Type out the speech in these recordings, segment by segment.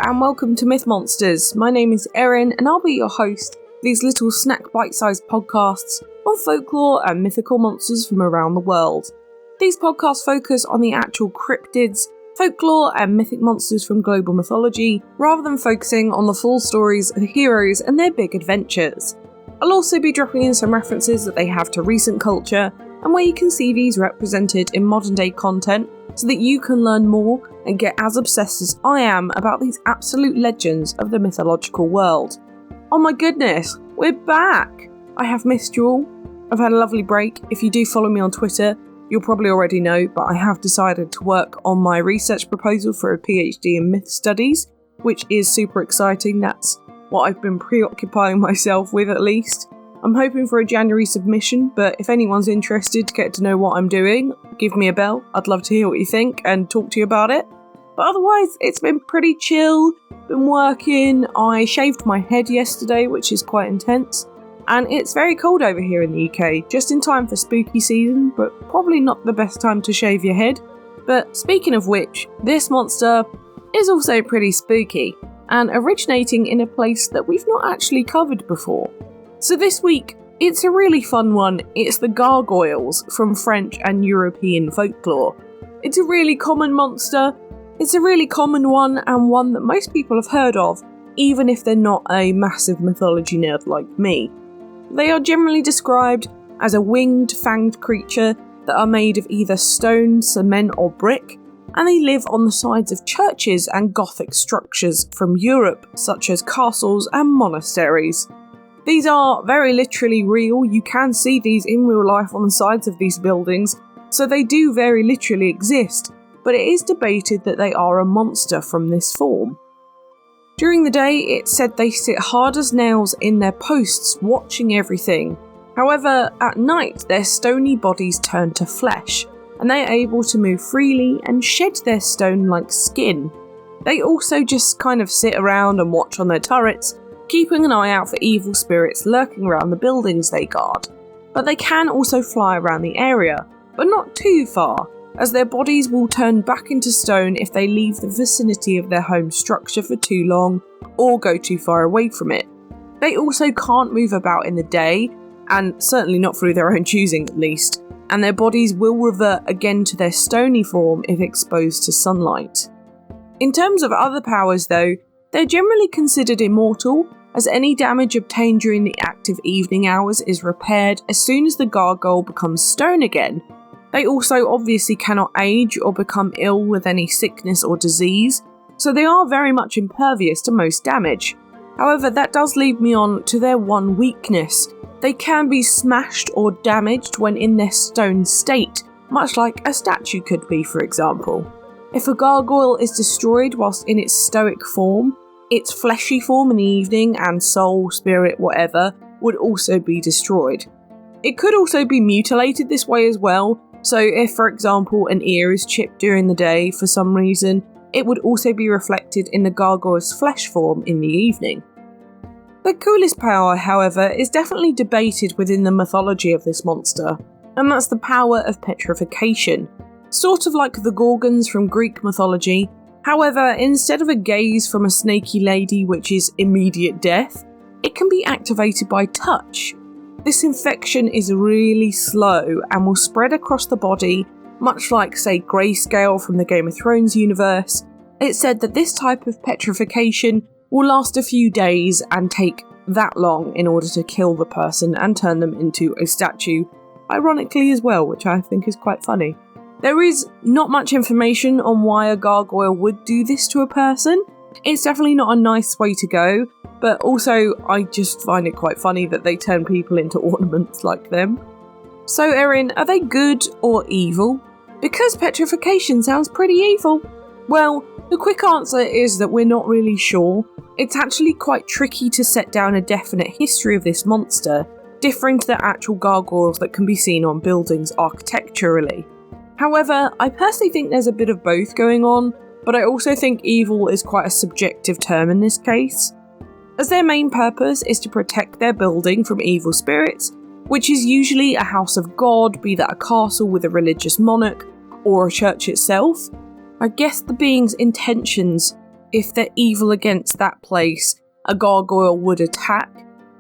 and welcome to Myth Monsters. My name is Erin and I'll be your host for these little snack bite-sized podcasts on folklore and mythical monsters from around the world. These podcasts focus on the actual cryptids, folklore and mythic monsters from global mythology, rather than focusing on the full stories of heroes and their big adventures. I'll also be dropping in some references that they have to recent culture and where you can see these represented in modern day content so that you can learn more and get as obsessed as I am about these absolute legends of the mythological world. Oh my goodness, we're back! I have missed you all. I've had a lovely break. If you do follow me on Twitter, you'll probably already know, but I have decided to work on my research proposal for a PhD in myth studies, which is super exciting. That's what I've been preoccupying myself with at least. I'm hoping for a January submission, but if anyone's interested to get to know what I'm doing, give me a bell. I'd love to hear what you think and talk to you about it. But otherwise, it's been pretty chill, been working. I shaved my head yesterday, which is quite intense. And it's very cold over here in the UK, just in time for spooky season, but probably not the best time to shave your head. But speaking of which, this monster is also pretty spooky, and originating in a place that we've not actually covered before. So this week, it's a really fun one. It's the Gargoyles from French and European folklore. It's a really common monster. It's a really common one, and one that most people have heard of, even if they're not a massive mythology nerd like me. They are generally described as a winged, fanged creature that are made of either stone, cement or brick, and they live on the sides of churches and Gothic structures from Europe, such as castles and monasteries. These are very literally real. You can see these in real life on the sides of these buildings, so they do very literally exist, but it is debated that they are a monster from this form. During the day, it's said they sit hard as nails in their posts, watching everything. However, at night, their stony bodies turn to flesh, and they are able to move freely and shed their stone-like skin. They also just kind of sit around and watch on their turrets, keeping an eye out for evil spirits lurking around the buildings they guard. But they can also fly around the area, but not too far, as their bodies will turn back into stone if they leave the vicinity of their home structure for too long or go too far away from it. They also can't move about in the day, and certainly not through their own choosing at least, and their bodies will revert again to their stony form if exposed to sunlight. In terms of other powers though, they're generally considered immortal, as any damage obtained during the active evening hours is repaired as soon as the gargoyle becomes stone again. They also obviously cannot age or become ill with any sickness or disease, so they are very much impervious to most damage. However, that does lead me on to their one weakness. They can be smashed or damaged when in their stone state, much like a statue could be, for example. If a gargoyle is destroyed whilst in its stoic form, its fleshy form in the evening and soul, spirit, whatever, would also be destroyed. It could also be mutilated this way as well, so if, for example, an ear is chipped during the day for some reason, it would also be reflected in the gargoyle's flesh form in the evening. The coolest power, however, is definitely debated within the mythology of this monster, and that's the power of petrification. Sort of like the Gorgons from Greek mythology. However, instead of a gaze from a snaky lady, which is immediate death, it can be activated by touch. This infection is really slow and will spread across the body, much like, say, Grayscale from the Game of Thrones universe. It's said that this type of petrification will last a few days and take that long in order to kill the person and turn them into a statue, ironically as well, which I think is quite funny. There is not much information on why a gargoyle would do this to a person. It's definitely not a nice way to go, but also I just find it quite funny that they turn people into ornaments like them. So Erin, are they good or evil? Because petrification sounds pretty evil. Well, the quick answer is that we're not really sure. It's actually quite tricky to set down a definite history of this monster, differing to the actual gargoyles that can be seen on buildings architecturally. However, I personally think there's a bit of both going on, but I also think evil is quite a subjective term in this case, as their main purpose is to protect their building from evil spirits, which is usually a house of God, be that a castle with a religious monarch, or a church itself. I guess the being's intentions if they're evil against that place, a gargoyle would attack.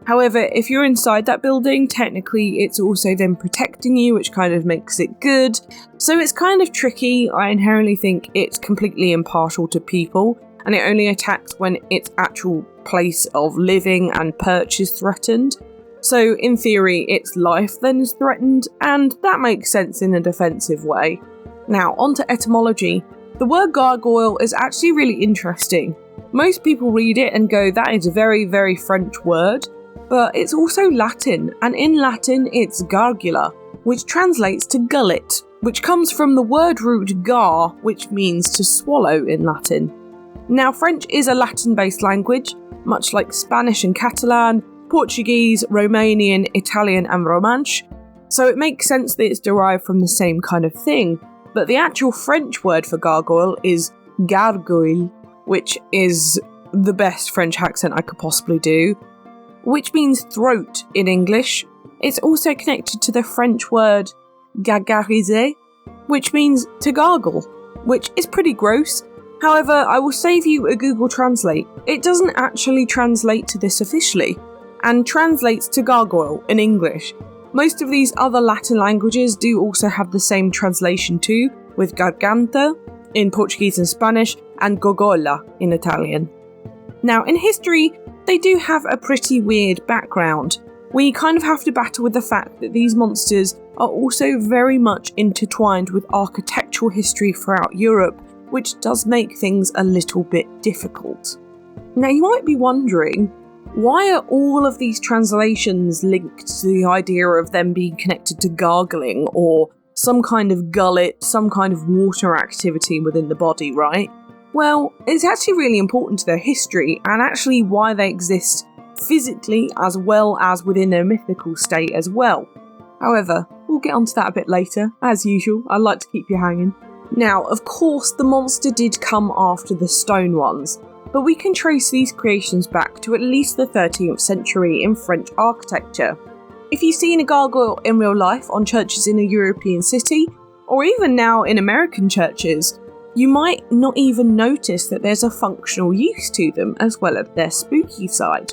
However, if you're inside that building, technically it's also then protecting you, which kind of makes it good. So it's kind of tricky. I inherently think it's completely impartial to people, and it only attacks when its actual place of living and perch is threatened. So in theory, its life then is threatened, and that makes sense in a defensive way. Now, on to etymology. The word gargoyle is actually really interesting. Most people read it and go, that is a very, very French word. But it's also Latin, and in Latin it's gargula, which translates to gullet, which comes from the word root gar, which means to swallow in Latin. Now, French is a Latin-based language, much like Spanish and Catalan, Portuguese, Romanian, Italian and Romansh, so it makes sense that it's derived from the same kind of thing, but the actual French word for gargoyle is gargoyle, which is the best French accent I could possibly do, which means throat in English. It's also connected to the French word gargariser, which means to gargle, which is pretty gross. However, I will save you a Google Translate. It doesn't actually translate to this officially, and translates to gargoyle in English. Most of these other Latin languages do also have the same translation too, with garganta in Portuguese and Spanish, and gogola in Italian. Now, in history, they do have a pretty weird background. We kind of have to battle with the fact that these monsters are also very much intertwined with architectural history throughout Europe, which does make things a little bit difficult. Now, you might be wondering, why are all of these translations linked to the idea of them being connected to gargling or some kind of gullet, some kind of water activity within the body, right? Well, it's actually really important to their history and actually why they exist physically as well as within their mythical state as well. However, we'll get onto that a bit later. As usual, I like to keep you hanging. Now, of course, the monster did come after the stone ones, but we can trace these creations back to at least the 13th century in French architecture. If you've seen a gargoyle in real life on churches in a European city, or even now in American churches, you might not even notice that there's a functional use to them as well as their spooky side.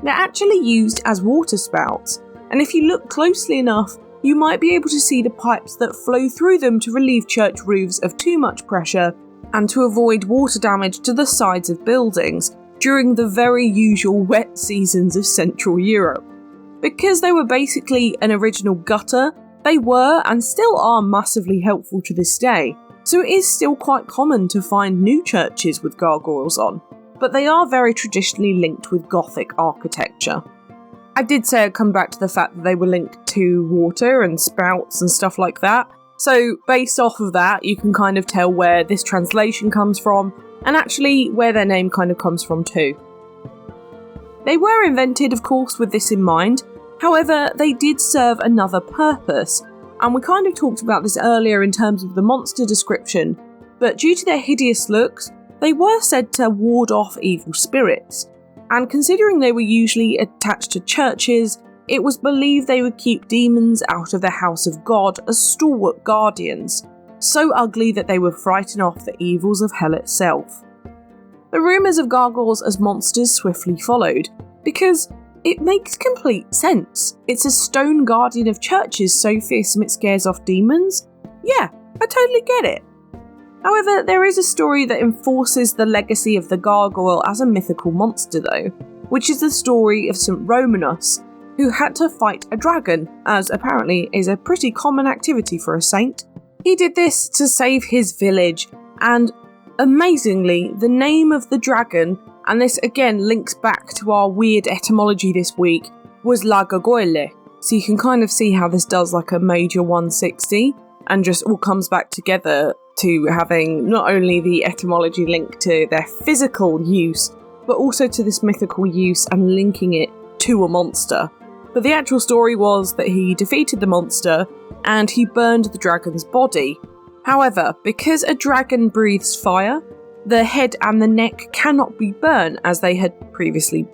They're actually used as water spouts, and if you look closely enough, you might be able to see the pipes that flow through them to relieve church roofs of too much pressure and to avoid water damage to the sides of buildings during the very usual wet seasons of Central Europe. Because they were basically an original gutter, they were and still are massively helpful to this day. So it is still quite common to find new churches with gargoyles on, but they are very traditionally linked with Gothic architecture. I did say I'd come back to the fact that they were linked to water and spouts and stuff like that, so based off of that you can kind of tell where this translation comes from, and actually where their name kind of comes from too. They were invented, of course, with this in mind, however they did serve another purpose. And we kind of talked about this earlier in terms of the monster description, but due to their hideous looks, they were said to ward off evil spirits. And considering they were usually attached to churches, it was believed they would keep demons out of the house of God as stalwart guardians, so ugly that they would frighten off the evils of hell itself. The rumours of gargoyles as monsters swiftly followed, because it makes complete sense. It's a stone guardian of churches so fearsome it scares off demons? Yeah, I totally get it. However, there is a story that enforces the legacy of the gargoyle as a mythical monster though, which is the story of St. Romanus, who had to fight a dragon, as apparently is a pretty common activity for a saint. He did this to save his village, and amazingly, the name of the dragon, and this again links back to our weird etymology this week, was La Gargoyle. So you can kind of see how this does like a major 160 and just all comes back together to having not only the etymology linked to their physical use, but also to this mythical use and linking it to a monster. But the actual story was that he defeated the monster and he burned the dragon's body. However, because a dragon breathes fire, the head and the neck cannot be burnt as they had previously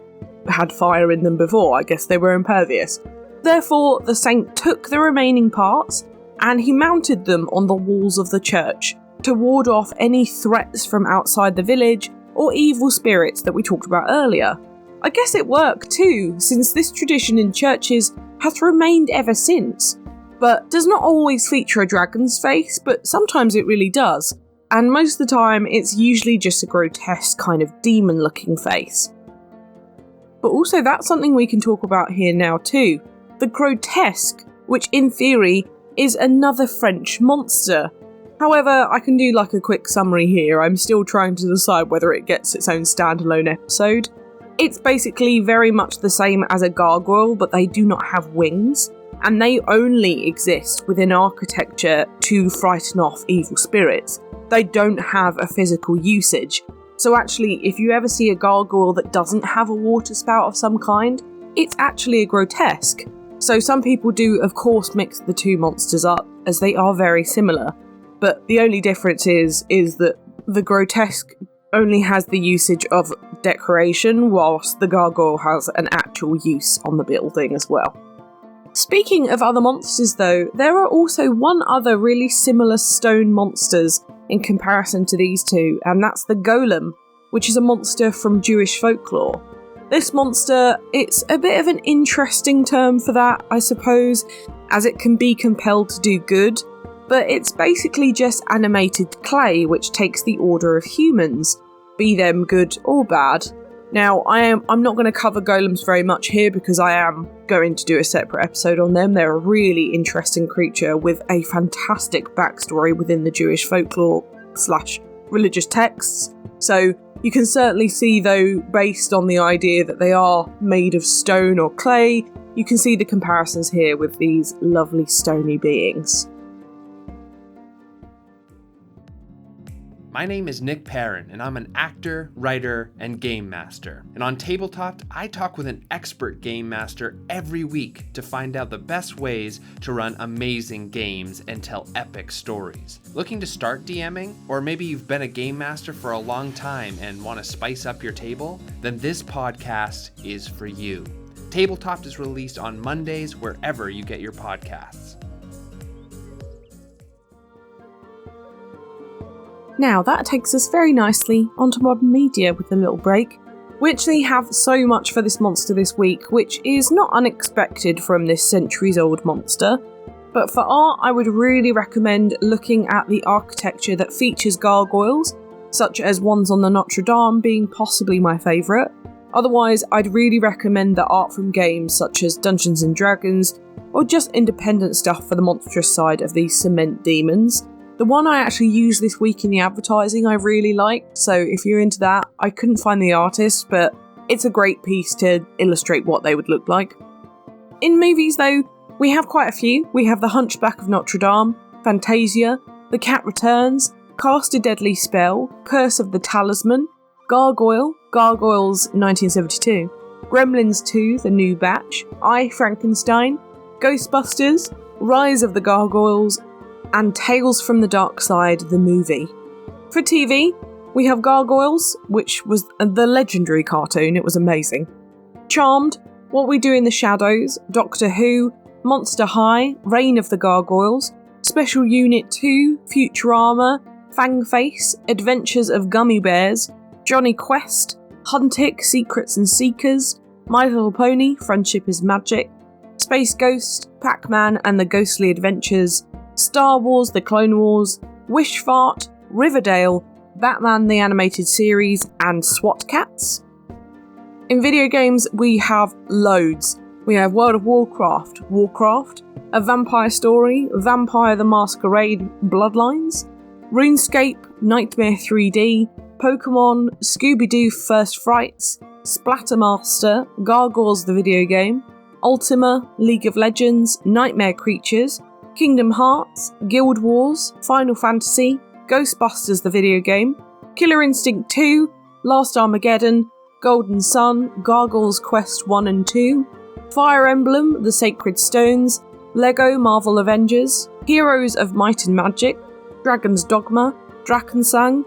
had fire in them before. I guess they were impervious. Therefore, the saint took the remaining parts and he mounted them on the walls of the church to ward off any threats from outside the village or evil spirits that we talked about earlier. I guess it worked too, since this tradition in churches hath remained ever since, but does not always feature a dragon's face, but sometimes it really does, and most of the time it's usually just a grotesque kind of demon-looking face. But also that's something we can talk about here now too, the grotesque, which in theory is another French monster. However, I can do like a quick summary here. I'm still trying to decide whether it gets its own standalone episode. It's basically very much the same as a gargoyle, but they do not have wings, and they only exist within architecture to frighten off evil spirits. They don't have a physical usage. So actually, if you ever see a gargoyle that doesn't have a water spout of some kind, it's actually a grotesque. So some people do, of course, mix the two monsters up, as they are very similar. But the only difference is that the grotesque only has the usage of decoration, whilst the gargoyle has an actual use on the building as well. Speaking of other monsters though, there are also one other really similar stone monsters in comparison to these two, and that's the golem, which is a monster from Jewish folklore. This monster, it's a bit of an interesting term for that, I suppose, as it can be compelled to do good, but it's basically just animated clay which takes the order of humans, be them good or bad. Now, I'm not going to cover golems very much here because I am going to do a separate episode on them. They're a really interesting creature with a fantastic backstory within the Jewish folklore / religious texts. So you can certainly see, though, based on the idea that they are made of stone or clay, you can see the comparisons here with these lovely stony beings. My name is Nick Perrin, and I'm an actor, writer, and game master. And on Tabletop, I talk with an expert game master every week to find out the best ways to run amazing games and tell epic stories. Looking to start DMing? Or maybe you've been a game master for a long time and want to spice up your table? Then this podcast is for you. Tabletop is released on Mondays wherever you get your podcasts. Now that takes us very nicely onto modern media with a little break. We actually have so much for this monster this week, which is not unexpected from this centuries-old monster. But for art, I would really recommend looking at the architecture that features gargoyles, such as ones on the Notre Dame being possibly my favourite. Otherwise, I'd really recommend the art from games such as Dungeons & Dragons, or just independent stuff for the monstrous side of these cement demons. The one I actually used this week in the advertising I really liked, so if you're into that, I couldn't find the artist, but it's a great piece to illustrate what they would look like. In movies though, we have quite a few. We have The Hunchback of Notre Dame, Fantasia, The Cat Returns, Cast a Deadly Spell, Curse of the Talisman, Gargoyle, Gargoyles 1972, Gremlins 2, The New Batch, I, Frankenstein, Ghostbusters, Rise of the Gargoyles, and Tales from the Dark Side, the movie. For TV, we have Gargoyles, which was the legendary cartoon, it was amazing. Charmed, What We Do in the Shadows, Doctor Who, Monster High, Reign of the Gargoyles, Special Unit 2, Futurama, Fangface, Adventures of Gummy Bears, Johnny Quest, Huntic, Secrets and Seekers, My Little Pony, Friendship is Magic, Space Ghost, Pac-Man and the Ghostly Adventures, Star Wars The Clone Wars, Wish Fart, Riverdale, Batman the Animated Series, and SWAT Cats. In video games, we have loads. We have World of Warcraft, A Vampire Story, Vampire the Masquerade Bloodlines, RuneScape, Nightmare 3D, Pokemon, Scooby-Doo First Frights, Splattermaster, Gargoyles the video game, Ultima, League of Legends, Nightmare Creatures, Kingdom Hearts, Guild Wars, Final Fantasy, Ghostbusters the video game, Killer Instinct 2, Last Armageddon, Golden Sun, Gargoyles Quest 1 and 2, Fire Emblem, The Sacred Stones, Lego Marvel Avengers, Heroes of Might and Magic, Dragon's Dogma, Drakensang,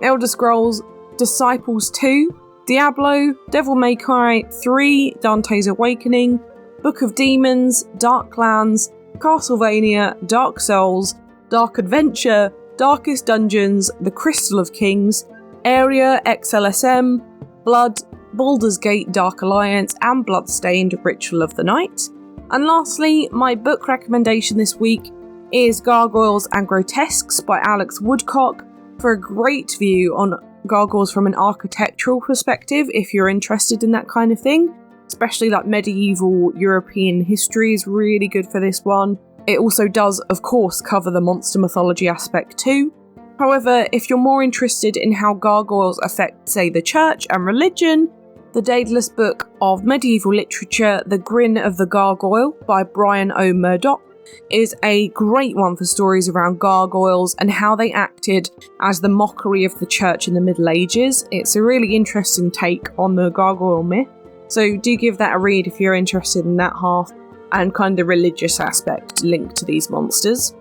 Elder Scrolls, Disciples 2, Diablo, Devil May Cry 3, Dante's Awakening, Book of Demons, Darklands, Castlevania, Dark Souls, Dark Adventure, Darkest Dungeons, The Crystal of Kings, Area XLSM, Blood, Baldur's Gate Dark Alliance, and Bloodstained Ritual of the Night. And lastly, my book recommendation this week is Gargoyles and Grotesques by Alex Woodcock, for a great view on gargoyles from an architectural perspective if you're interested in that kind of thing. Especially like medieval European history is really good for this one. It also does, of course, cover the monster mythology aspect too. However, if you're more interested in how gargoyles affect, say, the church and religion, the Daedalus book of medieval literature, The Grin of the Gargoyle by Brian O. Murdoch, is a great one for stories around gargoyles and how they acted as the mockery of the church in the Middle Ages. It's a really interesting take on the gargoyle myth, so do give that a read if you're interested in that half and kind of religious aspect linked to these monsters.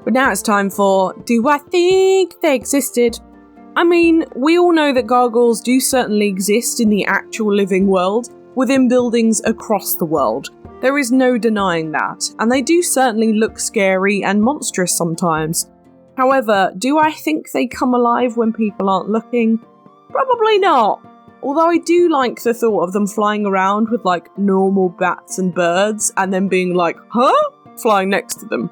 But now it's time for Do I Think They Existed? I mean, we all know that gargoyles do certainly exist in the actual living world, within buildings across the world. There is no denying that, and they do certainly look scary and monstrous sometimes. However, do I think they come alive when people aren't looking? Probably not. Although I do like the thought of them flying around with like normal bats and birds, and then being like, huh? Flying next to them.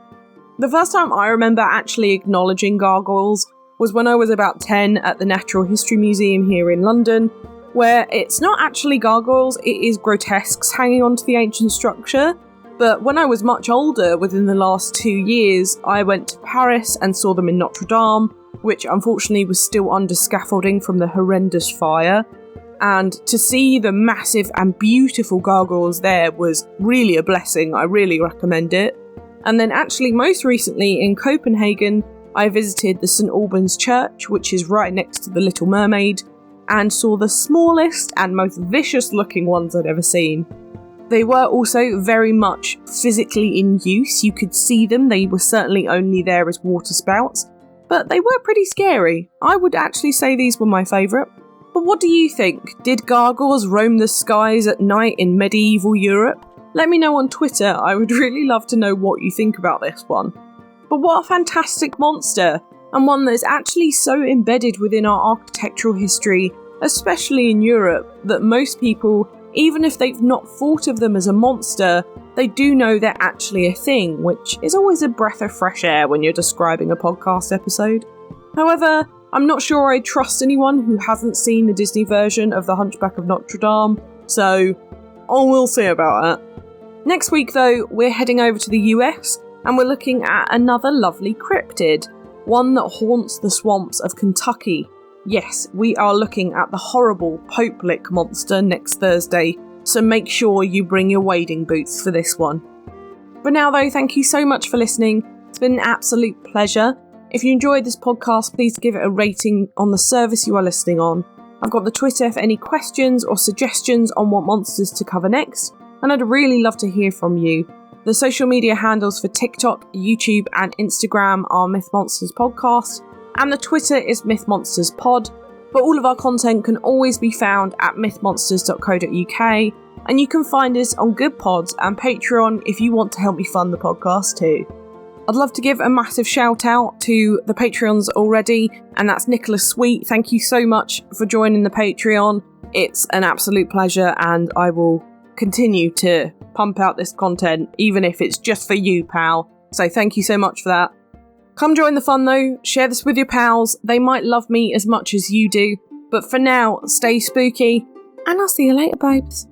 The first time I remember actually acknowledging gargoyles was when I was about 10 at the Natural History Museum here in London, where it's not actually gargoyles, it is grotesques hanging onto the ancient structure. But when I was much older, within the last 2 years, I went to Paris and saw them in Notre Dame, which unfortunately was still under scaffolding from the horrendous fire. And to see the massive and beautiful gargoyles there was really a blessing. I really recommend it. And then actually most recently in Copenhagen, I visited the St. Albans Church, which is right next to the Little Mermaid, and saw the smallest and most vicious looking ones I'd ever seen. They were also very much physically in use. You could see them. They were certainly only there as water spouts, but they were pretty scary. I would actually say these were my favourite. But what do you think? Did gargoyles roam the skies at night in medieval Europe? Let me know on Twitter. I would really love to know what you think about this one. But what a fantastic monster, and one that is actually so embedded within our architectural history, especially in Europe, that most people, even if they've not thought of them as a monster, they do know they're actually a thing, which is always a breath of fresh air when you're describing a podcast episode. However, I'm not sure I trust anyone who hasn't seen the Disney version of The Hunchback of Notre Dame, so we'll see about that. Next week though, we're heading over to the US, and we're looking at another lovely cryptid, one that haunts the swamps of Kentucky. Yes, we are looking at the horrible Pope Lick monster next Thursday, so make sure you bring your wading boots for this one. For now though, thank you so much for listening. It's been an absolute pleasure. If you enjoyed this podcast, please give it a rating on the service you are listening on. I've got the Twitter for any questions or suggestions on what monsters to cover next, and I'd really love to hear from you. The social media handles for TikTok, YouTube and Instagram are Myth Monsters Podcast, and the Twitter is Myth Monsters Pod, but all of our content can always be found at mythmonsters.co.uk, and you can find us on Good Pods and Patreon if you want to help me fund the podcast too. I'd love to give a massive shout out to the Patreons already, and that's Nicholas Sweet. Thank you so much for joining the Patreon. It's an absolute pleasure, and I will continue to pump out this content, even if it's just for you, pal. So thank you so much for that. Come join the fun though, share this with your pals. They might love me as much as you do. But for now, stay spooky, and I'll see you later, babes.